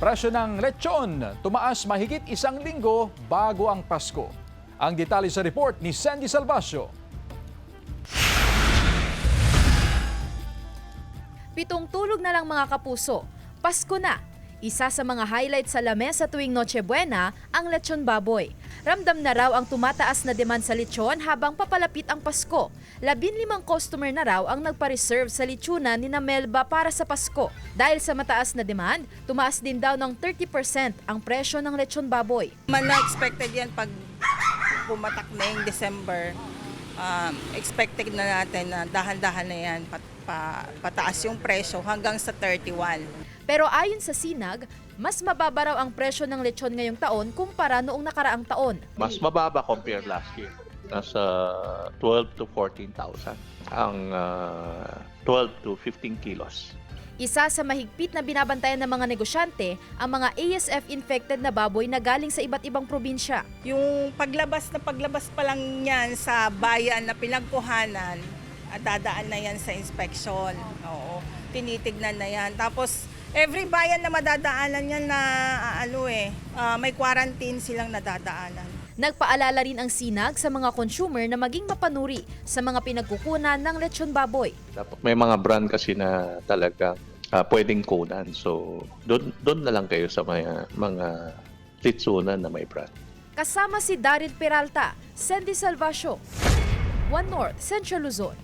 Presyo ng lechon tumaas mahigit isang linggo bago ang Pasko. Ang detalye sa report ni Sandy Salvacio. Pitong tulog na lang mga kapuso. Pasko na. Isa sa mga highlight sa lamesa tuwing Noche Buena, ang lechon baboy. Ramdam na raw ang tumataas na demand sa lechon habang papalapit ang Pasko. 15 customer na raw ang nagpa-reserve sa lechonan ni Melba para sa Pasko. Dahil sa mataas na demand, tumaas din daw ng 30% ang presyo ng lechon baboy. Na-expected yan pag pumatak na yung December. Expected na natin na dahan-dahan na yan pataas yung presyo hanggang sa 31. Pero ayon sa Sinag, mas mababa raw ang presyo ng lechon ngayong taon kumpara noong nakaraang taon. Mas mababa compare last year. Nasa 12 to 14,000 ang 12 to 15 kilos. Isa sa mahigpit na binabantayan ng mga negosyante ang mga ASF-infected na baboy na galing sa iba't ibang probinsya. Yung paglabas pa lang yan sa bayan na pinagkuhanan, at dadaan na yan sa inspection. Oo, tinitignan na yan. Tapos every bayan na madadaanan yan na may quarantine silang nadadaanan. Nagpaalala rin ang Sinag sa mga consumer na maging mapanuri sa mga pinagkukunan ng lechon baboy. May mga brand kasi na talagang pwedeng kunan. So doon na lang kayo sa mga litsunan na may brand. Kasama si Daryl Peralta, Sandy Salvacio, One North, Central Luzon.